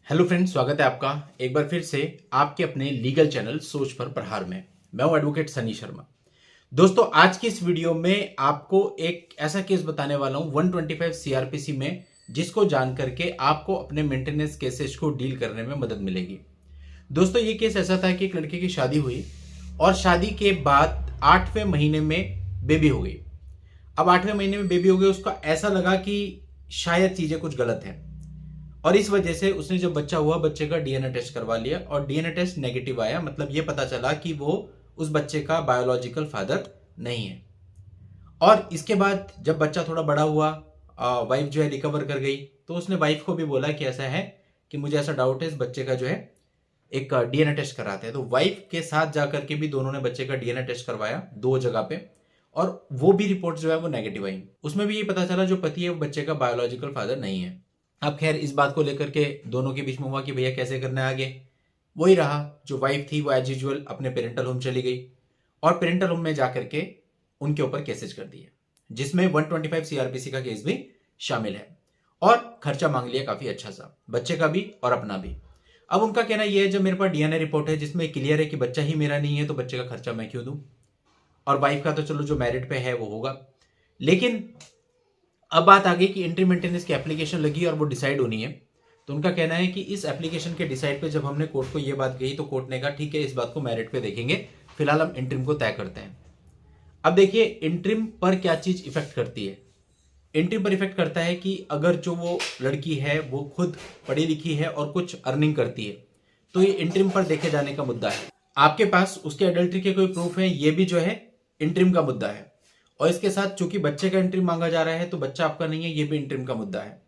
Hello friends, स्वागत है आपका एक बार फिर से आपके अपने लीगल चैनल सोच पर प्रहार में। मैं हूं एडवोकेट सनी शर्मा। दोस्तों, आज की इस वीडियो में आपको एक ऐसा केस बताने वाला हूं 125 सीआरपीसी में, जिसको जान करके आपको अपने मेंटेनेंस केसेस को डील करने में मदद मिलेगी। दोस्तों, ये केस ऐसा था कि एक लड़के की शादी हुई और शादी के बाद 8वें महीने में बेबी हो गई। अब 8वें महीने में बेबी हो गई, उसको ऐसा लगा कि शायद चीजें कुछ गलत है और इस वजह से उसने जब बच्चा हुआ, बच्चे का डीएनए टेस्ट करवा लिया और डीएनए टेस्ट नेगेटिव आया। मतलब ये पता चला कि वो उस बच्चे का बायोलॉजिकल फादर नहीं है। और इसके बाद जब बच्चा थोड़ा बड़ा हुआ, वाइफ जो है रिकवर कर गई, तो उसने वाइफ को भी बोला कि ऐसा है कि मुझे ऐसा डाउट है, इस बच्चे का जो है एक डीएनए टेस्ट कराते हैं। तो वाइफ के साथ जाकर के भी दोनों ने बच्चे का डीएनए टेस्ट करवाया 2 जगह पे, और वो भी रिपोर्ट जो है वो नेगेटिव आई। उसमें भी ये पता चला जो पति है वो बच्चे का बायोलॉजिकल फादर नहीं है। अब खैर, इस बात को लेकर के दोनों के बीच में हुआ कि भैया कैसे करना है आगे। वही रहा, जो वाइफ थी वो एज यूजुअल अपने पेरेंटल होम चली गई और पेरेंटल होम में जाकर के उनके ऊपर केसेस कर दिए, जिसमें 125 सीआरपीसी का केस भी शामिल है। और खर्चा मांग लिया काफी अच्छा सा, बच्चे का भी और अपना भी। अब उनका कहना यह है, जब मेरे पास डीएनए रिपोर्ट है जिसमें क्लियर है कि बच्चा ही मेरा नहीं है, तो बच्चे का खर्चा मैं क्यों दूं। और वाइफ का तो चलो जो मैरिट पे है वो होगा। लेकिन अब बात आ गई कि एंट्री मेंटेनेंस की एप्लीकेशन लगी और वो डिसाइड होनी है। तो उनका कहना है कि इस एप्लीकेशन के डिसाइड पे जब हमने कोर्ट को ये बात कही, तो कोर्ट ने कहा ठीक है, इस बात को मेरिट पे देखेंगे, फिलहाल हम इंट्रिम को तय करते हैं। अब देखिए, इंट्रिम पर क्या चीज इफेक्ट करती है। इंट्रिम पर इफेक्ट करता है कि अगर जो वो लड़की है वो खुद पढ़ी लिखी है और कुछ अर्निंग करती है, तो ये इंट्रिम पर देखे जाने का मुद्दा है। आपके पास उसके एडल्ट्री के कोई प्रूफ है, ये भी जो है इंट्रिम का मुद्दा है। और इसके साथ चूंकि बच्चे का इंट्रिम मांगा जा रहा है, तो बच्चा आपका नहीं है, ये भी इंट्रिम का मुद्दा है।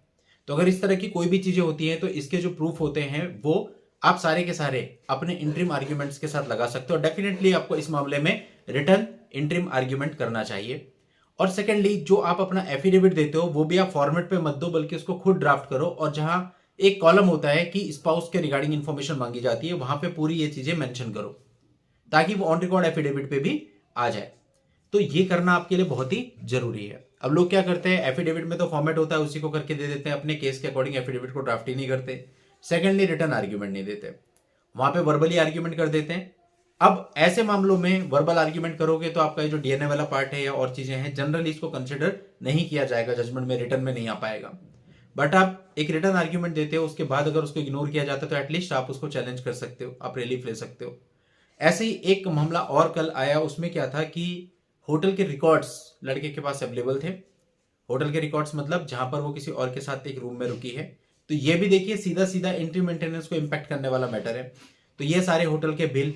तो अगर इस तरह की कोई भी चीजें होती हैं, तो इसके जो प्रूफ होते हैं वो आप सारे के सारे अपने इंट्रिम आर्ग्यूमेंट्स के साथ लगा सकते हो। डेफिनेटली आपको इस मामले में रिटर्न इंट्रिम आर्ग्यूमेंट करना चाहिए। और सेकेंडली, जो आप अपना एफिडेविट देते हो वो भी आप फॉर्मेट पे मत दो, बल्कि उसको खुद ड्राफ्ट करो, और जहां एक कॉलम होता है कि स्पाउस के रिगार्डिंग इंफॉर्मेशन मांगी जाती है, वहां पे पूरी ये चीजें मेंशन करो, ताकि वो ऑन रिकॉर्ड एफिडेविट पे भी आ जाए। तो ये करना आपके लिए बहुत ही जरूरी है। अब लोग क्या करते हैं, एफिडेविट में तो फॉर्मेट होता है उसी को करके दे देते हैं, अपने केस के अकॉर्डिंग एफिडेविट को ड्राफ्ट ही नहीं करते। सेकेंडली, रिटर्न आर्ग्यूमेंट नहीं देते, वहां पे वर्बली आर्ग्यूमेंट कर देते हैं। अब ऐसे मामलों में वर्बल आर्ग्यूमेंट करोगे तो आपका जो डीएनए वाला पार्ट है या और चीजें हैं, जनरली इसको कंसिडर नहीं किया जाएगा, जजमेंट में रिटर्न में नहीं आ पाएगा। बट आप एक रिटर्न आर्ग्यूमेंट देते हो, उसके बाद अगर उसको इग्नोर किया जाता है तो एटलीस्ट आप उसको चैलेंज कर सकते हो, आप रिलीफ ले सकते हो। ऐसे ही एक मामला और कल आया, उसमें क्या था कि होटल के रिकॉर्ड्स लड़के के पास अवेलेबल थे। होटल के रिकॉर्ड्स मतलब जहां पर वो किसी और के साथ एक रूम में रुकी है। तो ये भी देखिए, सीधा सीधा एंट्री मेंटेनेंस को इंपैक्ट करने वाला मैटर है। तो ये सारे होटल के बिल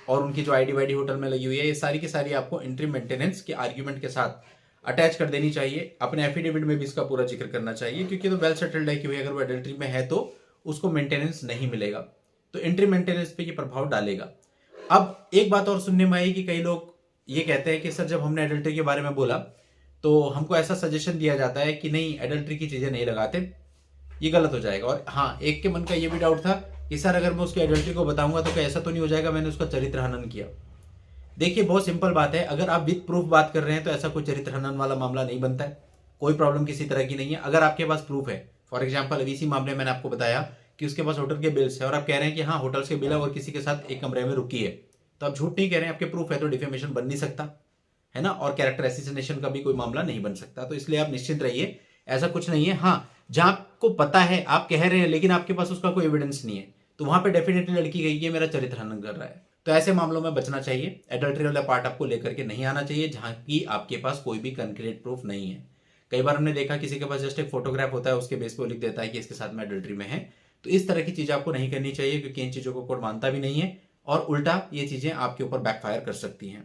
और उनकी जो आईडी वाईडी होटल में लगी हुई है, ये सारी की सारी आपको एंट्री मेंटेनेंस के आर्ग्यूमेंट के साथ अटैच कर देनी चाहिए। अपने एफिडेविट में भी इसका पूरा जिक्र करना चाहिए, क्योंकि तो वेल सेटल्ड है कि भाई अगर वो एडल्ट्री में है तो उसको मेंटेनेंस नहीं मिलेगा, तो एंट्री मेंटेनेंस पे ये प्रभाव डालेगा। अब एक बात और सुनने में आई कि कई लोग ये कहते हैं कि सर, जब हमने एडल्ट्री के बारे में बोला तो हमको ऐसा सजेशन दिया जाता है कि नहीं, एडल्ट्री की चीजें नहीं लगाते, ये गलत हो जाएगा। और हाँ, एक के मन का ये भी डाउट था कि सर, अगर मैं उसकी एडल्ट्री को बताऊंगा तो क्या ऐसा तो नहीं हो जाएगा मैंने उसका चरित्र हनन किया। देखिए, बहुत सिंपल बात है, अगर आप विद प्रूफ बात कर रहे हैं तो ऐसा कोई चरित्र हनन वाला मामला नहीं बनता है, कोई प्रॉब्लम किसी तरह की नहीं है। अगर आपके पास प्रूफ है, फॉर एग्जाम्पल अभी इसी मामले में मैंने आपको बताया कि उसके पास होटल के बिल्स है और आप कह रहे हैं कि हाँ, होटल के बिल है और किसी के साथ एक कमरे में रुकी है, तो आप झूठ नहीं कह रहे हैं, आपके प्रूफ है, तो डिफेमेशन बन नहीं सकता है ना। और कैरेक्टर एसिसिनेशन का भी कोई मामला नहीं बन सकता। तो इसलिए आप निश्चिंत रहिए, ऐसा कुछ नहीं है। हाँ, जहां आपको पता है, आप कह रहे हैं, लेकिन आपके पास उसका कोई एविडेंस नहीं है, तो वहां पे डेफिनेटली लड़की गई है, मेरा चरित्र हनन कर रहा है। तो ऐसे मामलों में बचना चाहिए। एडल्ट्री वाला पार्ट आपको लेकर के नहीं आना चाहिए जहां की आपके पास कोई भी कंक्रीट प्रूफ नहीं है। कई बार हमने देखा किसी के पास जस्ट एक फोटोग्राफ होता है, उसके बेस पे लिख देता है कि इसके साथ में एडल्ट्री में है। तो इस तरह की चीजें आपको नहीं करनी चाहिए, क्योंकि इन चीजों को कोर्ट मानता भी नहीं है और उल्टा ये चीजें आपके ऊपर बैकफायर कर सकती हैं।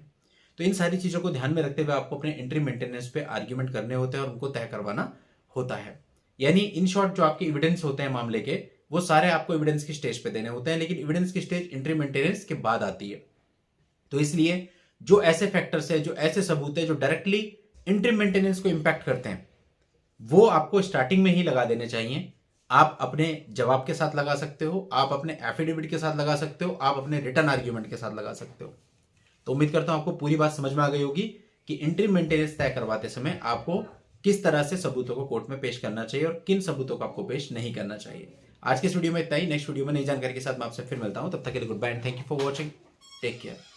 तो इन सारी चीजों को ध्यान में रखते हुए आपको अपने एंट्री मेंटेनेंस पे आर्ग्यूमेंट करने होते हैं और उनको तय करवाना होता है। यानी इन शॉर्ट, जो आपके एविडेंस होते हैं मामले के, वो सारे आपको एविडेंस की स्टेज पे देने होते हैं, लेकिन एविडेंस की स्टेज एंट्री मेंटेनेंस के बाद आती है। तो इसलिए जो ऐसे फैक्टर्स है, जो ऐसे सबूत है जो डायरेक्टली एंट्री मेंटेनेंस को इंपैक्ट करते हैं, वो आपको स्टार्टिंग में ही लगा देने चाहिए। आप अपने जवाब के साथ लगा सकते हो, आप अपने एफिडेविट के साथ लगा सकते हो, आप अपने रिटर्न आर्ग्यूमेंट के साथ लगा सकते हो। तो उम्मीद करता हूं आपको पूरी बात समझ में आ गई होगी कि एंट्री मेंटेनेंस तय करवाते समय आपको किस तरह से सबूतों को कोर्ट में पेश करना चाहिए और किन सबूतों को आपको पेश नहीं करना चाहिए। आज के इस वीडियो में इतना ही। नेक्स्ट वीडियो में नई जानकारी के साथ मैं आपसे फिर मिलता हूं। तब तक के लिए good bye and thank you for watching. Take care.